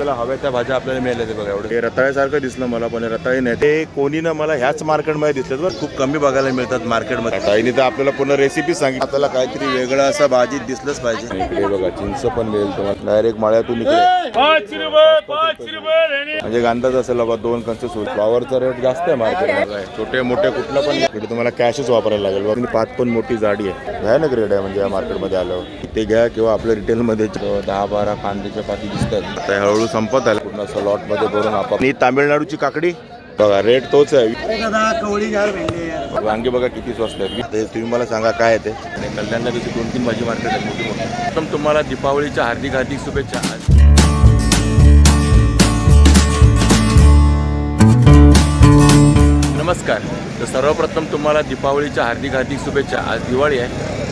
हव्या त्या भाज्या आपल्याला मिळाल्या ते बघा. एवढे रताळ्यासारखं दिसलं मला, पण रताळी नाही. ते कोणी ना मला ह्याच मार्केटमध्ये दिसतात बरं, खूप कमी बघायला मिळतात मार्केटमध्ये. ताईने तर आपल्याला पूर्ण रेसिपी सांगितली, आपल्याला काहीतरी वेगळं असं भाजीत दिसलंच पाहिजे. इकडे बघा चिंच पण मिळेल तुम्हाला डायरेक्ट माळ्यातून इकडे 5 रुपये म्हणजे गांधाच असेल बाबा 2 कंच सूट. फ्लॉवरचा रेट जास्त आहे मार्केटमध्ये. छोटे मोठे कुठलं पण इकडे तुम्हाला कॅशच वापरायला लागेल. पात पण मोठी जाडी आहे, भयानक रेट आहे म्हणजे या मार्केटमध्ये आल्यावर. ते घ्या किंवा आपल्या रिटेलमध्ये 10-12 कांद्याच्या पाती दिसतात. आता हळूहळू संपत आलं पूर्ण असं लॉट मध्ये भरून. आपण तामिळनाडूची काकडी बघा, रेट तोच आहे. वांगे बघा किती स्वस्त आहेत. ते तुम्ही मला सांगा काय आहे ते. आणि कल्याणला कशी 2-3 भाजी मार्केट आहे मोठी मोठी. प्रथम तुम्हाला दीपावलीच्या हार्दिक हार्दिक शुभेच्छा. नमस्कार. तर सर्वप्रथम तुम्हाला दीपावलीच्या हार्दिक हार्दिक शुभेच्छा. आज दिवाळी आहे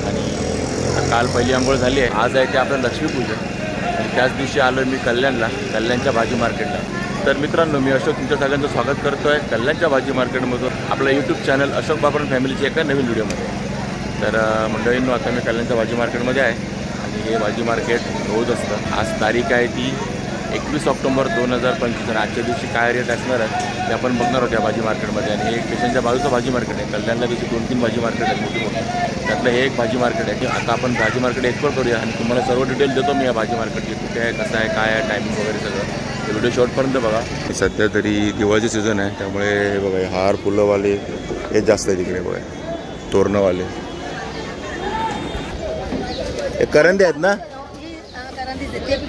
आणि काल पहिली आंघोळ झाली आहे. आज आहे ते आपलं लक्ष्मीपूजन आणि त्याच दिवशी आलो मी कल्याणला, कल्याणच्या भाजी मार्केटला. तर मित्रांनो, मी अशोक तुमच्या सगळ्यांचं स्वागत करतो आहे कल्याणच्या भाजी मार्केटमधून आपलं यूट्यूब चॅनल अशोक बाबरन फॅमिलीच्या एका नवीन व्हिडिओमध्ये. तर मंडळींनो, आता मी कल्याणच्या भाजी मार्केटमध्ये आहे आणि हे भाजी मार्केट रोज असतं. आज तारीख आहे ती 21 ऑक्टोबर 2025. आणि आजच्या दिवशी काय रेट असणार आहे ते आपण बघणार आहोत या भाजी मार्केटमध्ये. आणि हे स्टेशनच्या बाजूचं भाजी मार्केट आहे. कल्याणला दिवशी 2-3 भाजी मार्केट आहेत मोठी मोठी, त्यातलं हे एक भाजी मार्केट आहे. आता आपण भाजी मार्केट एक्सप्लोर करूया आणि तुम्हाला सर्व डिटेल देतो मी या भाजी मार्केटची, कुठे आहे, कसं आहे, काय आहे, टायमिंग वगैरे सगळं. ते व्हिडिओ शॉर्टपर्यंत बघा. सध्या तरी दिवाळीचे सीझन आहे त्यामुळे हे बघा हार फुलंवाले हे जास्त आहे तिकडे बघा, तोरणवाले. हे करंदे आहेत ना,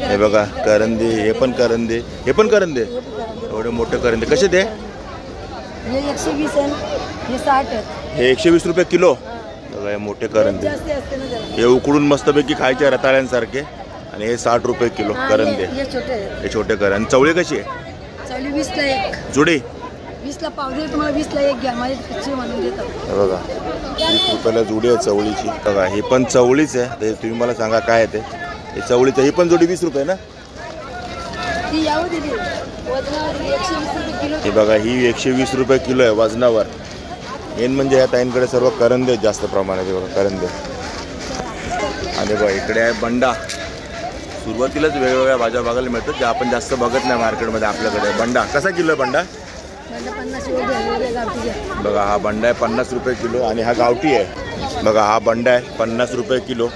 हे बघा करंदे, हे पण करंदे, हे पण करंदे. एवढे मोठे करंदे कसे ते? हे 120 आहे, हे 60 आहे. हे 120 रुपये किलो. बघा हे मोठे करंदे, हे उकडून मस्तपैकी खायचे रताळ्यांसारखे. आणि हे 60 रुपये किलो करंदे. हे छोटे करंदे. चवळी कशी आहे? चवळी 20 ला एक जुडी. 20 ला पावडर, तुम्हाला 20 ला एक घ्या. माझे कच्चे म्हणून देतात. बघा 20 रुपयाला जुडी आहे चवळीची. बघा ही पण चवळीच आहे. ते तुम्ही मला सांगा काय आहे ते. हे चवळीचं ही पण जोडी 20 रुपये ना. हे बघा ही 120 रुपये किलो आहे वजनावर. मेन म्हणजे या ताईंकडे सर्व करंदे जास्त प्रमाणात. बघा करंदे. आणि बघा इकडे आहे बंडा. सुरुवातीलाच वेगवेगळ्या भाज्या बघायला मिळतात ज्या आपण जास्त बघत नाही मार्केटमध्ये. आपल्याकडे बंडा कसा किलो आहे? बंडा बघा, हा बंडा आहे 50 रुपये किलो. आणि हा गावठी आहे. बघा हा बंडा आहे 50 रुपये किलो.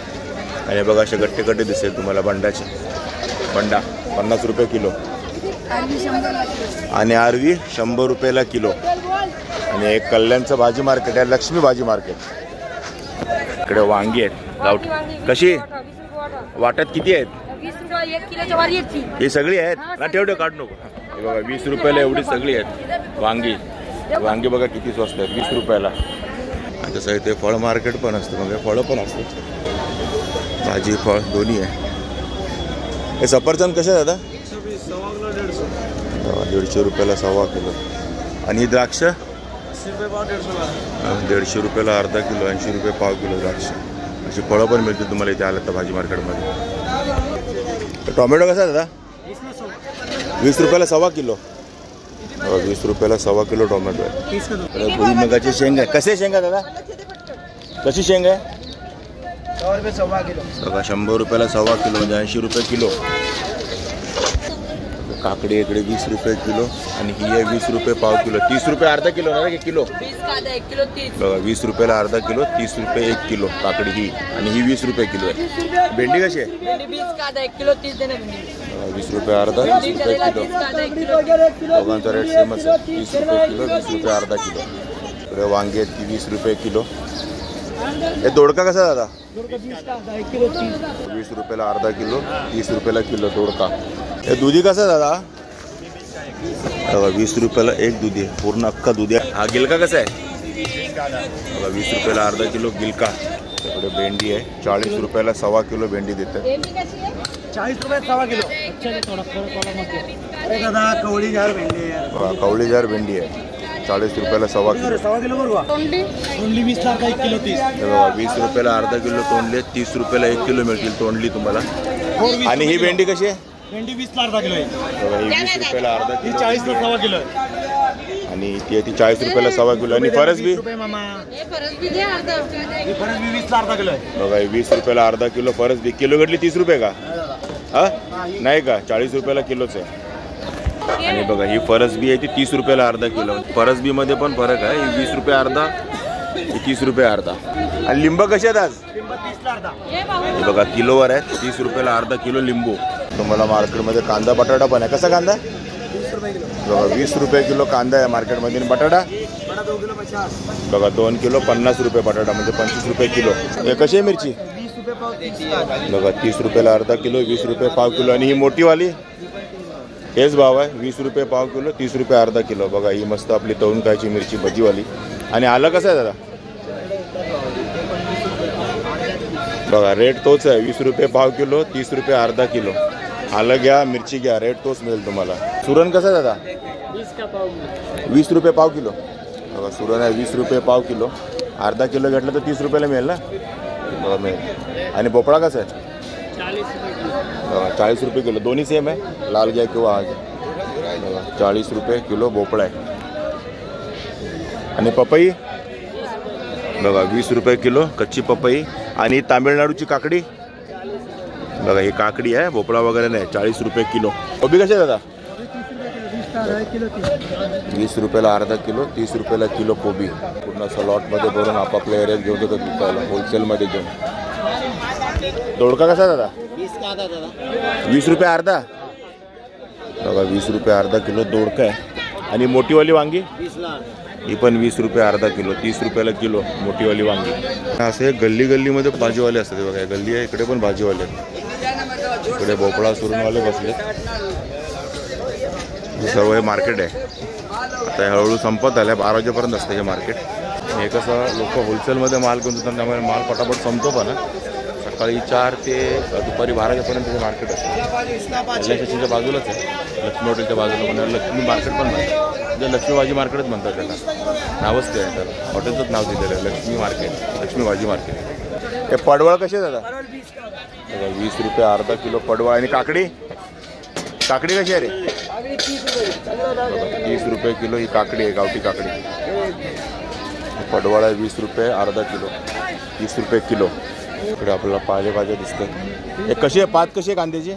आणि बघा असे गट्टे गट्टे दिसेल तुम्हाला बंडाचे. बंडा 50 रुपये किलो. आणि आरवी 100 रुपयाला किलो. आणि एक कल्याणचं भाजी मार्केट आहे, लक्ष्मी भाजी मार्केट. इकडे वांगी आहेत गावठी. कशी वाटत किती आहेत? 20 रुपये 1 किलोच्या वर येते. ही सगळी आहेत ना, ठेवढे काढू नको. हे बघा 20 रुपयाला एवढी सगळी आहेत वांगी. वांगी बघा किती स्वस्त आहेत 20 रुपयाला. आणि तसं इथे फळ मार्केट पण असतं, मग फळं पण असतात, भाजी फळ दोन्ही आहे. हे सफरचंद कसे आहे दादा? 150 रुपयाला 1.25 किलो. आणि द्राक्ष 150 रुपयाला अर्धा किलो, 80 रुपये पाव किलो द्राक्ष. अशी फळं पण मिळतील तुम्हाला इथे आलं तर भाजी मार्केटमध्ये. टोमॅटो कसा आहे दादा? 20 रुपयाला 1.25 किलो. 20 रुपयाला 1.25 किलो टोमॅटो आहे. भुईमुगाची शेंग आहे. कसे शेंग आहे दादा? कशी शेंग आहे? 100 रुपये 1.25 किलो. बघा 100 रुपयाला 1.25 किलो म्हणजे 80 रुपये किलो. काकडी इकडे 20 रुपये किलो. आणि ही आहे 20 रुपये पाव किलो. 30 रुपये अर्धा किलो ना किलो. बघा 20 रुपयाला अर्धा किलो, 30 रुपये 1 किलो काकडी ही. आणि ही 20 रुपये किलो आहे. भेंडी कशी आहे? 20 रुपये अर्धा, 30 रुपये किलो. दोघांचा रेट सेमच आहे. 30 रुपये किलो, 20 रुपये अर्धा किलो. इकडे वांगे आहेत ती 20 रुपये किलो. हे दोडका कसा दादा? 20 रुपयाला अर्धा किलो, 30 रुपयाला किलो दोडका. हे दुधी कसं दादा? 20 रुपयाला एक दुधी आहे, पूर्ण अख्खा दुधी आहे. हा गिलका कसा आहे? 20 रुपयाला अर्धा किलो गिलका. इकडे भेंडी आहे 40 रुपयाला 1.25 किलो भेंडी देते. 40 रुपये 1.25 किलो. कवळी जार भेंडी आहे. कवळी जार भेंडी आहे 40 रुपयाला 1.25 किलो. तोंडली 20 ला 1 किलो 30. 20 रुपयाला अर्धा किलो तोंडले, 30 रुपयाला 1 किलो मिळतील तोंडली तुम्हाला. आणि ही भेंडी कशी आहे? भेंडी 20 ला अर्धा किलो आहे. ही 20 रुपयाला अर्धा किलो. 40 ला 1.25 किलो आहे. आणि ती 40 रुपयाला 1.25 किलो. आणि फरसबी? फरसबी 20 ला अर्धा किलो आहे. बघा 20 रुपयाला अर्धा किलो फरसबी. किलो घेतली 30 रुपये का? हा नाही का 40 रुपयाला किलोच आहे. आणि बघा ही फरसबी आहे ती 30 रुपयाला अर्धा किलो. फरसबीमध्ये पण फरक आहे. ही 20 रुपये अर्धा, ही 30 रुपये अर्धा. आणि लिंब कसे आहेत आज? हे बघा किलोवर आहे. 30 रुपयाला अर्धा किलो लिंबू. तुम्हाला मार्केटमध्ये कांदा बटाटा पण आहे. कसा कांदा? 20 रुपये किलो कांदा आहे मार्केटमध्ये. बटाटा बघा 2 किलो 50 रुपये बटाटा, म्हणजे 25 रुपये किलो. हे कशी आहे मिरची? बघा 30 रुपयाला अर्धा किलो, 20 रुपये पाव किलो. आणि ही मोठीवाली हेच भाव आहे, 20 रुपये पाव किलो, 30 रुपये अर्धा किलो. बघा ही मस्त आपली तळून खायची मिरची भजीवाली. आणि आलं कसं आहे दादा? बघा रेट तोच आहे, 20 रुपये पाव किलो, 30 रुपये अर्धा किलो. आलं घ्या, मिरची घ्या, रेट तोच मिळेल तुम्हाला. सुरण कसं आहे दादा? 20 रुपये पाव किलो. बघा सुरण आहे 20 रुपये पाव किलो. अर्धा किलो घेतलं तर 30 रुपयाला मिळेल ना. बघा मिळेल. आणि भोपळा कसा आहे? 40 रुपये किलो. दोन्ही सेम आहे, लाल घ्या किंवा हा घ्या. 40 रुपये किलो भोपळा आहे. आणि पपई बघा 20 रुपये किलो कच्ची पपई. आणि तामिळनाडूची काकडी बघा ही काकडी आहे, भोपळा वगैरे नाही, 40 रुपये किलो. कोबी कसे दादा? 20 रुपयाला अर्धा किलो, 30 रुपयाला किलो कोबी. पूर्ण सलॉटमध्ये भरून आपापल्या एरियात घेऊन जातात विकायला, होलसेलमध्ये घेऊन. दोडका कसा दादा? 20 रुपये अर्धा. बघा 20 रुपये अर्धा किलो दोडका आहे. आणि मोठीवाली वांगी ही पण 20 रुपये अर्धा किलो, 30 रुपयाला किलो मोठीवाली वांगी. असे गल्ली गल्लीमध्ये भाजीवाले असतात. बघा गल्ली आहे, इकडे पण भाजीवाले आहेत. इकडे भोपळा सुरणवाले बसले. सर्व हे मार्केट आहे. आता हळूहळू संपत आलं आहे, 12 वाजेपर्यंत असतं हे मार्केट. हे कसं लोक होलसेलमध्ये माल घेऊन जातात, त्यामुळे माल पटापट संपतो. पण सकाळी 4 ते दुपारी 12 वाजेपर्यंत हे मार्केट असतं. कल्याण स्टेशनच्या बाजूलाच आहे, लक्ष्मी हॉटेलच्या बाजूला. म्हणजे लक्ष्मी मार्केट पण म्हणतात, म्हणजे लक्ष्मी भाजी मार्केटच म्हणतात त्याला. नावच ते आहे, त्याला हॉटेलचंच नाव दिलेलं आहे, लक्ष्मी मार्केट, लक्ष्मी भाजी मार्केट. हे पडवळ कसे दादा? 20 रुपये अर्धा किलो पडवळ. आणि काकडी काकडी कशी आहे रे? 30 रुपये किलो ही काकडी आहे, गावठी काकडी. पडवळ आहे 20 रुपये अर्धा किलो, 30 रुपये किलो. इकडे आपल्याला पालेभाज्या दिसतात. हे कशी आहे पात? कशी आहे कांद्याची?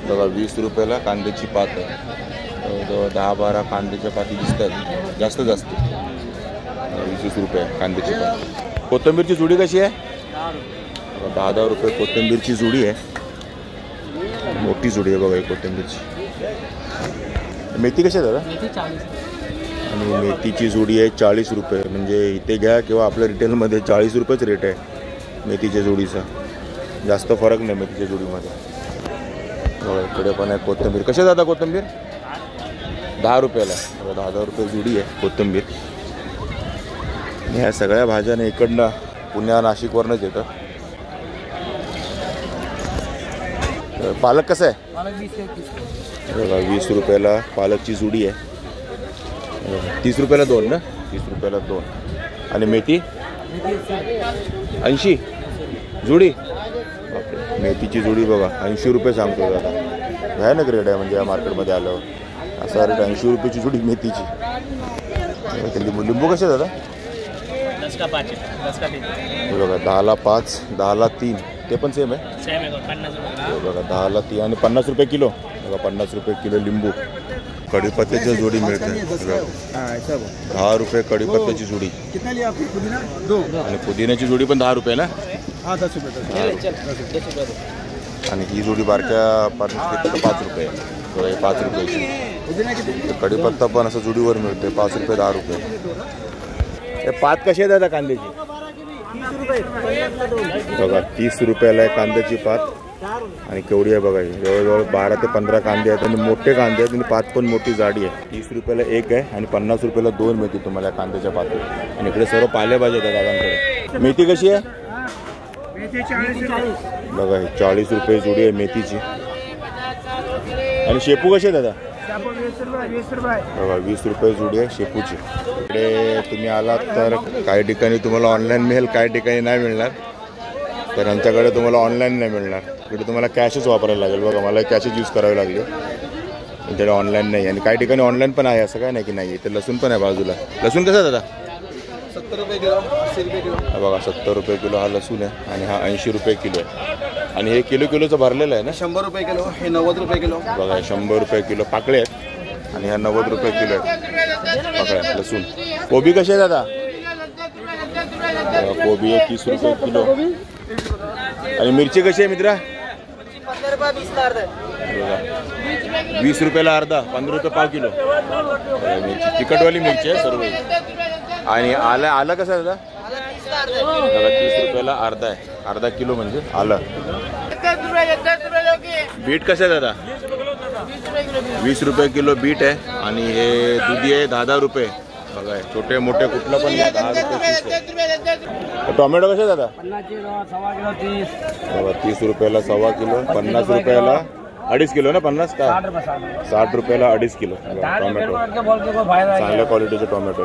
बघा 20 रुपयाला कांद्याची पात आहे. 10-12 कांद्याच्या पाती दिसतात, जास्त 20 रुपये कांद्याची पात. कोथिंबीरची जुडी कशी आहे? 10 रुपये कोथिंबीरची जुडी आहे, मोठी जुडी आहे बघा ही कोथिंबीरची. मेथी कशी आहे दादा? आणि मेथीची जुडी आहे 40 रुपये. म्हणजे इथे घ्या किंवा आपल्या रिटेलमध्ये 40 रुपयेच रेट आहे मेथीच्या जुडीचा, जास्त फरक नाही मेथीच्या जुडीमध्ये. बघा इकडे पण आहे कोथिंबीर. कशी आहे दादा कोथिंबीर? 10 रुपयाला. 10 रुपये जुडी आहे कोथिंबीर. ह्या सगळ्या भाज्याने इकडनं पुण्या नाशिकवरनंच येतं. पालक कसं आहे? बघा 20 रुपयाला पालकची जुडी आहे. 30 रुपयाला 2 ना, 30 रुपयाला 2. आणि मेथी 80 जुडी. मेथीची जुडी बघा 80 रुपये सांगतो दादा. भयानक रेट आहे म्हणजे या मार्केटमध्ये आल्यावर असा रेट. 80 रुपयाची जुडी मेथीची. लिंबू कसे दादा? बघा 10ला 5, 10ला 3. ते पण सेम आहे बघा 10ला 3. आणि 50 रुपये किलो. बघा 50 रुपये किलो लिंबू. कढीपत्त्याची जोडी मिळते 10 रुपये कढीपत्त्याची जोडी. आणि पुदिन्याची जोडी पण 10 रुपये ना. आणि ही जोडी बारक्या 5 रुपये. 5 रुपयाची. कढीपत्ता पण असं जोडीवर मिळते 5 रुपये 10 रुपये. हे पात कशी आहे दादा कांद्याची? बघा 30 रुपयाला आहे कांद्याची पात. आणि केवढी आहे बघा, जवळजवळ 12 ते 15 कांदे आहेत. आणि मोठे कांदे आहेत आणि पात पण मोठी जाडी आहे. 30 रुपयाला एक आहे आणि 50 रुपयाला 2 मिळतील तुम्हाला कांद्याच्या पाती. आणि इकडे सर्व पालेभाज्या आहेत दादांकडे. मेथी कशी आहे? बघा ही 40 रुपये जोडी आहे मेथीची. आणि शेपू कशी आहे दादा? बघा 20 रुपये जोडी आहे शेपूची. इकडे तुम्ही आलात तर काही ठिकाणी तुम्हाला ऑनलाईन मिळेल, काही ठिकाणी नाही मिळणार. तर यांच्याकडे तुम्हाला ऑनलाईन नाही मिळणार. इकडे तुम्हाला कॅशच वापरायला लागेल. बघा मला कॅशच यूज करावे लागले, त्यांच्याकडे ऑनलाईन नाही. आणि काही ठिकाणी ऑनलाईन पण आहे, असं काय नाही की नाही. इथे लसूण पण आहे बाजूला. लसूण कसं आहे दादा? 70 रुपये किलो, 80 रुपये किलो. बघा 70 रुपये किलो हा लसूण आहे. आणि हा 80 रुपये किलो आहे. आणि हे किलोचं भरलेलं आहे ना? 100 रुपये किलो, हे 90 रुपये किलो. बघा 100 रुपये किलो पाकळे आहेत आणि ह्या 90 रुपये किलो आहेत पाकळ्या. लसूण कोबी कसे आहे दादा? कोबी आहे 30 रुपये किलो. आणि मिरची कशी आहे मित्रा? 20 रुपयाला अर्धा, 15 रुपये पाव किलो मिरची. तिखटवाली मिरची आहे सर्व. आणि आलं कसं आहे दादा? 30 रुपयाला अर्धा आहे, अर्धा किलो म्हणजे आलं. बीट कसं आहे दादा? 20 रुपये किलो बीट आहे. आणि हे दुधी आहे 10 रुपये. बघा छोटे मोठे कुठलं पण 10 रुपये. टोमॅटो कसे दादा? 30 रुपयाला सव्वा किलो, 50 रुपयाला 2.5 किलो ना? 50 का 60 रुपयाला 2.5 किलो टोमॅटो. चांगल्या क्वालिटीचे टोमॅटो.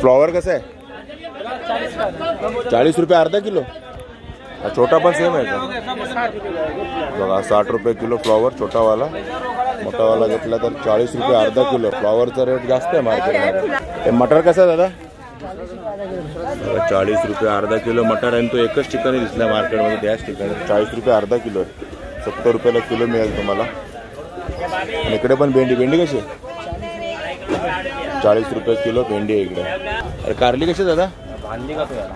फ्लॉवर कसं आहे? 40 रुपये अर्धा किलो. छोटा पण सेम आहे का? बघा 60 रुपये किलो फ्लॉवर छोटावाला. मोठावाला घेतला तर 40 रुपये अर्धा किलो. फ्लॉवरचा रेट जास्त आहे मार्केटमध्ये. मटर कसं आहे दादा? 40 रुपये अर्धा किलो मटर आहे. तो एकच ठिकाणी दिसला मार्केटमध्ये, त्याच ठिकाणी 40 रुपये अर्धा किलो आहे. 70 रुपयाला किलो मिळेल तुम्हाला. आणि इकडे पण भेंडी कशी आहे? 40 रुपये किलो भेंडी आहे इकडे. अरे कारली कशी दादा?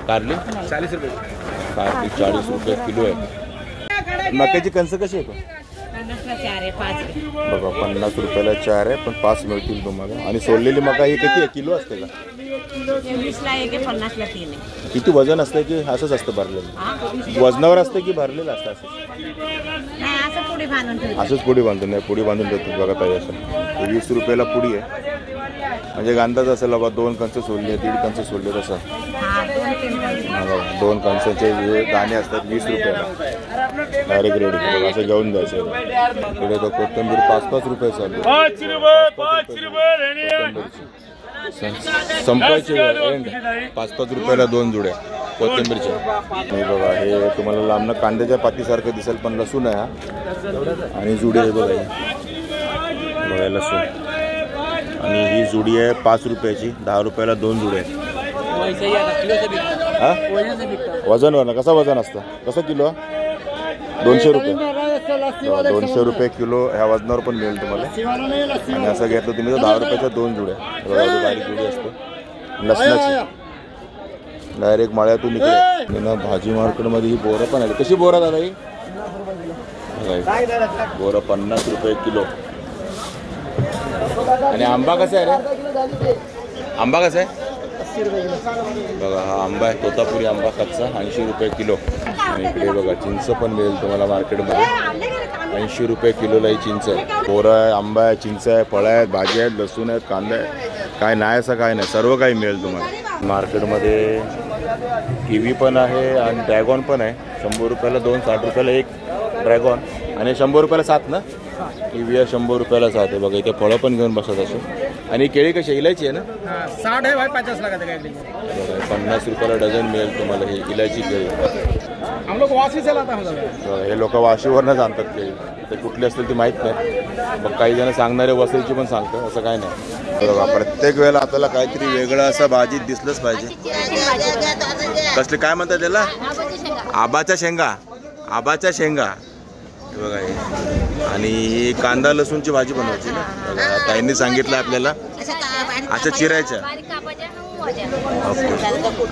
कारली 40 रुपये. कारली 40 रुपये किलो आहे. मक्याची कणसं कशी आहे? बघा 50 रुपयाला 4 आहे, पण 5 मिळतील तुम्हाला. आणि सोललेली मका ही किती आहे? किलो असते का? किती वजन असतं की असंच असतं भरलेलं? वजनावर असतं की भरलेलं असतं? असंच पुडी बांधून नाही, पुडी बांधून देतात बघा ताई. असं 20 रुपयाला पुडी आहे. म्हणजे गांधाच असेल बाबा 2 कंच सोडले, 1.5 कंच सोडले तसं. 2 कंचाचे जे दाणे असतात 20 रुपयाला डायरेक्ट रेडी. असं घेऊन जायचं. पुढे तर कोथिंबीर 5-5 रुपये चालू. संपायचे 5-5 रुपयाला 2 जुड्या कोथिंबीरच्या. आणि बघा हे तुम्हाला लांबनं कांद्याच्या पातीसारखं दिसेल, पण लसूण आहे हा. आणि जुडी आहे बघा, बघा लसूण. आणि ही जुडी आहे 5 रुपयाची. 10 रुपयाला 2 जुड्या आहेत. हा वजनवर ना? कसं वजन असतं? कसं किलो? 200 रुपये. 200 रुपये किलो ह्या वजनावर पण मिळेल तुम्हाला. आणि असं घेतलं तुम्ही तर 10 रुपयाच्या 2 जुड्या. बारीक जुडी असते लसणाची. डायरेक्ट मळ्यातून इकडे ना भाजी मार्केटमध्ये ही बोरं पण आली. कशी बोरा दादा ही? बोरं 50 रुपये किलो. आणि आंबा कसा आहे रे? आंबा कसा आहे? बघा हा आंबा आहे तोतापुरी आंबा कच्चा 80 रुपये किलो. आणि इकडे बघा चिंच पण मिळेल तुम्हाला मार्केटमध्ये. 80 रुपये किलोला ही चिंच आहे. बोरं आहे, आंबा आहे, चिंच आहे, फळं आहेत, भाजी आहेत, लसूण आहेत, कांदा आहे. काय नाही असं काय नाही, सर्व काही मिळेल तुम्हाला मार्केटमध्ये. किवी पण आहे आणि ड्रॅगॉन पण आहे. 100 रुपयाला 2, 60 रुपयाला 1 ड्रॅगॉन. आणि 100 रुपयाला 7 ना? किवी आहे 100 रुपयाला 7 आहे. बघा इथे फळं पण घेऊन बसत असे. आणि केळी कशी? इलायची आहे ना? 60 है भाई, 50 लगा देगा. 50 रुपयाला डझन मिळेल तुम्हाला ही इलायची केळी. हम लोग वाशी से लाता हूं. हे लोक वाशीवरनं आणतात केळी. ते कुठली असतील ती माहीत नाही. मग काही जण सांगणारे वसईची पण सांगतात, असं काय नाही. बरोबर प्रत्येक वेळेला आपल्याला काहीतरी वेगळं असं भाजीत दिसलंच पाहिजे. कसले काय म्हणतात त्याला? आबाच्या शेंगा. आबाच्या शेंगा बघा हे. आणि ही कांदा लसूणची भाजी बनवायची ना? बघा ताईंनी सांगितलं आपल्याला. अच्छा चिरायच्या.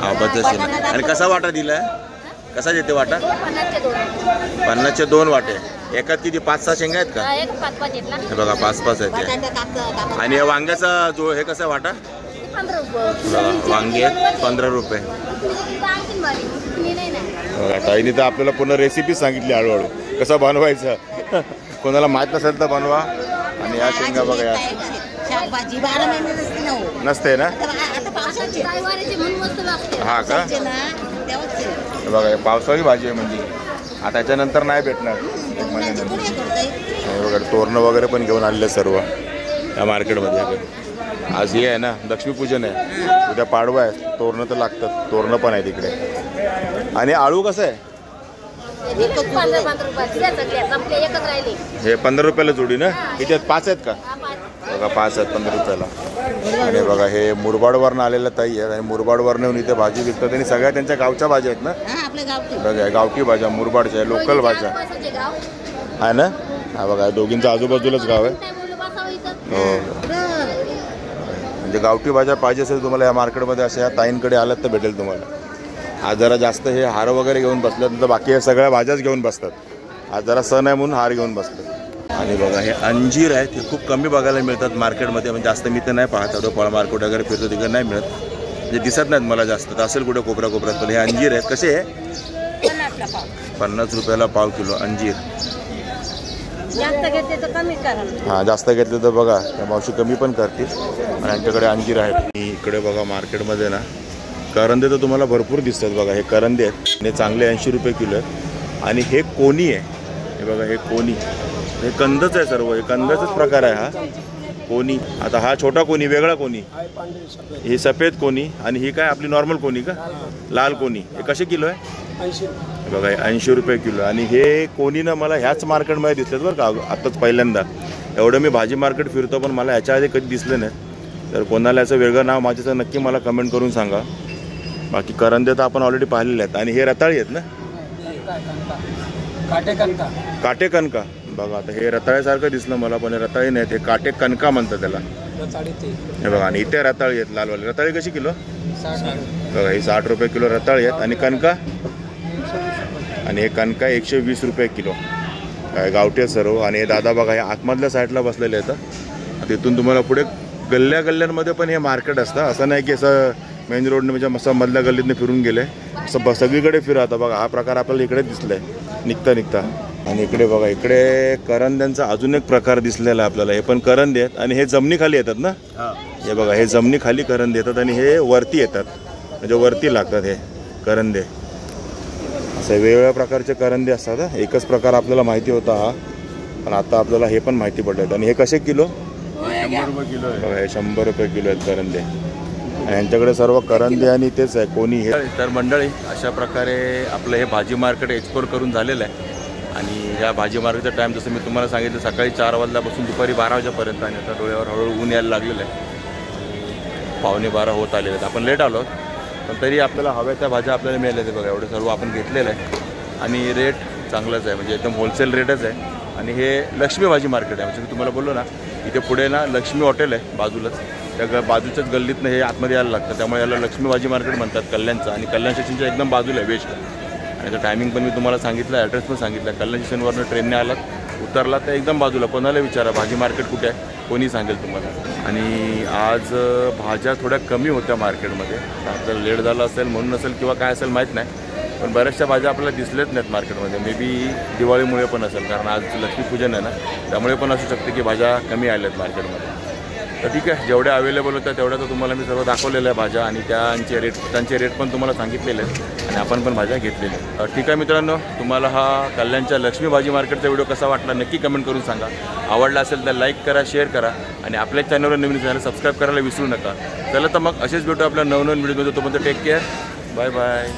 आबाच्या शेंगा. आणि कसा वाटा दिलाय? कसा देते वाटा? 50चे 2 वाटे. एकात किती 5-6 शेंगा आहेत का? हे बघा 5-5 आहेत ते. आणि वांग्याचा जो हे कसा वाटा? वांगे 15 रुपये. बघा ताईने तर आपल्याला पूर्ण रेसिपी सांगितली हळूहळू कसं बनवायचं. कोणाला माहीत नसेल तर बनवा. आणि या शेंगा बघा या नसते ना? हा का? बघा पावसाळी भाजी आहे म्हणजे आता त्याच्यानंतर नाही भेटणार. बघा तोरणं वगैरे पण घेऊन आलेले सर्व या मार्केटमध्ये. आज हे आहे ना लक्ष्मीपूजन आहे, उद्या पाडवा आहे. तोरणं तर लागतात, तोरणं पण आहे तिकडे. आणि आळू कसं आहे? हे 15 रुपयाला जोडी ना? किती आहेत? 5 आहेत का? बघा 5 आहेत 15 रुपयाला. आणि बघा हे मुरबाडवरनं आलेल्या ताई आहेत आणि मुरबाडवरनं येऊन इथे भाजी विकतात आणि सगळ्या त्यांच्या गावच्या भाज्या आहेत ना. बघा गावठी भाज्या मुरबाडच्या लोकल भाज्या आहे ना. हा बघा दोघींचं आजूबाजूलाच गाव आहे. हो म्हणजे गावठी भाज्या पाहिजे असेल तुम्हाला या मार्केटमध्ये अशा या ताईंकडे आलात तर भेटेल तुम्हाला. आज जरा जास्त हे हार वगैरे घेऊन बसल्यात तर बाकी हे सगळ्या भाज्याच घेऊन बसतात. आज जरा सण आहे म्हणून हार घेऊन बसतात. आणि बघा हे अंजीर आहेत हे खूप कमी बघायला मिळतात मार्केटमध्ये. म्हणजे जास्त मी तर नाही पाहत आता फळ मार्केट वगैरे फिरतो तिकडे नाही मिळत म्हणजे दिसत नाहीत मला जास्त. तर असेल कुठे कोपऱ्यात पण हे अंजीर आहेत. कसे आहे 50 रुपयाला पाव किलो अंजीर. जास्त घेतले तर कमी करा. हां जास्त घेतले तर बघा त्या मावशी कमी पण करतील. आणि यांच्याकडे अंजीर आहेत. आणि इकडे बघा मार्केटमध्ये ना करंदे तर तुम्हाला भरपूर दिसतात. बघा हे करंदे आहेत हे चांगले 80 रुपये किलो आहेत. आणि हे कोणी आहे हे बघा हे कोणी हे कंदच आहे सर्व. हे कंदाचाच प्रकार आहे हा कोणी. आता हा छोटा कोणी वेगळा कोणी ही सफेद कोणी आणि ही काय आपली नॉर्मल कोणी का लाल कोणी. हे कसे किलो आहे बघा हे 80 रुपये किलो. आणि हे कोणी ना मला ह्याच मार्केटमध्ये दिसलेत बरं का आत्ताच पहिल्यांदा. एवढं मी भाजी मार्केट फिरतो पण मला ह्याच्या आधी कधी दिसले नाही. तर कोणाला याचं वेगळं नाव माझ्याचं नक्की मला कमेंट करून सांगा. बाकी करंदे तर आपण ऑलरेडी पाहिलेले आहेत. आणि हे रताळी आहेत ना काटे कणका. बघा आता हे रताळ्यासारखं दिसलं मला पण रताळी नाहीत हे काटे कणका म्हणतात त्याला. हे बघा आणि इथे रताळी आहेत लालवाली. रताळी कशी किलो बघा ही 60 रुपये किलो रताळी आहेत. आणि कणका आणि हे कणका 120 रुपये किलो. काय गावठी आहेत सर्व. आणि हे दादा बघा हे आतमधल्या साईडला बसलेले आहेत. तिथून तुम्हाला पुढे गल्ल्यांमध्ये पण हे मार्केट असतं. असं नाही की असं मेन रोडने म्हणजे असं मधल्या गल्लीतनं फिरून गेले असं सगळीकडे फिरा. आता बघा हा प्रकार आपल्याला इकडे दिसलाय निघता. आणि इकडे बघा इकडे करंद्यांचा अजून एक प्रकार दिसलेला आहे आपल्याला. हे पण करंदे आहेत आणि हे जमिनीखाली येतात ना. हे बघा हे जमिनीखाली करंदे येतात आणि हे वरती येतात म्हणजे वरती लागतात हे करंदे. असे वेगवेगळ्या प्रकारचे करंदे असतात. एकच प्रकार आपल्याला माहिती होता हा पण आता आपल्याला हे पण माहिती पडलं. आणि हे कसे किलो 100 रुपये किलो आहे. बघा हे 100 रुपये किलो आहेत करंदे. आणि यांच्याकडे सर्व करंदे आणि तेच आहे कोणी हे. तर मंडळी अशा प्रकारे आपलं हे भाजी मार्केट एक्सप्लोर करून झालेलं आहे. आणि ह्या भाजी मार्केटचा टाईम जसं मी तुम्हाला सांगितलं सकाळी 4 वाजल्यापासून दुपारी 12 वाजेपर्यंत. आणि आता डोळ्यावर हळूहळू ऊन यायला लागलेलं आहे. 11:15 होत आलेले आहेत. आपण लेट आलो पण तरी आपल्याला हव्या त्या भाज्या आपल्याला मिळाल्या ते बघा एवढं सर्व आपण घेतलेलं आहे. आणि रेट चांगलाच आहे म्हणजे एकदम होलसेल रेटच आहे. आणि हे लक्ष्मी भाजी मार्केट आहे म्हणजे मी तुम्हाला बोललो ना इथे पुढे ना लक्ष्मी हॉटेल आहे बाजूलाच. त्या बाजूच्याच गल्लीतनं हे आतमध्ये यायला लागतं त्यामुळे याला लक्ष्मी भाजी मार्केट म्हणतात कल्याणचं. आणि कल्याण स्टेशनच्या एकदम बाजूला आहे वेस्टला. आणि त्याचं टायमिंग पण मी तुम्हाला सांगितलं ॲड्रेस पण सांगितलं. कल्याण स्टेशनवरनं ट्रेनने आलात उतरला तर एकदम बाजूला. कोणाला विचारा भाजी मार्केट कुठे आहे कोणी सांगेल तुम्हाला. आणि आज भाज्या थोड्या कमी होत्या मार्केटमध्ये. आपल्याला लेट झालं असेल म्हणून असेल किंवा काय असेल माहीत नाही पण बऱ्याचशा भाज्या आपल्याला दिसल्याच नाहीत मार्केटमध्ये. मे बी दिवाळीमुळे पण असेल कारण आज लक्ष्मीपूजन आहे ना त्यामुळे पण असू शकते की भाज्या कमी आल्यात मार्केटमध्ये. तर ठीक आहे जेवढ्या अवेलेबल होत्या तेवढ्या तर तुम्हाला मी सर्व दाखवलेल्या आहे भाज्या. आणि त्यांचे रेट पण तुम्हाला सांगितलेले आहेत आणि आपण पण भाज्या घेतलेल्या. ठीक आहे मित्रांनो तुम्हाला हा कल्याणच्या लक्ष्मी भाजी मार्केटचा व्हिडिओ कसा वाटला नक्की कमेंट करून सांगा. आवडला असेल तर लाईक करा शेअर करा आणि आपल्या चॅनलवर नवीन चॅनल सबस्क्राईब करायला विसरू नका. चला तर मग असेच भेटू आपल्या नवनवीन व्हिडिओमध्ये. तोपर्यंत टेक केअर बाय बाय.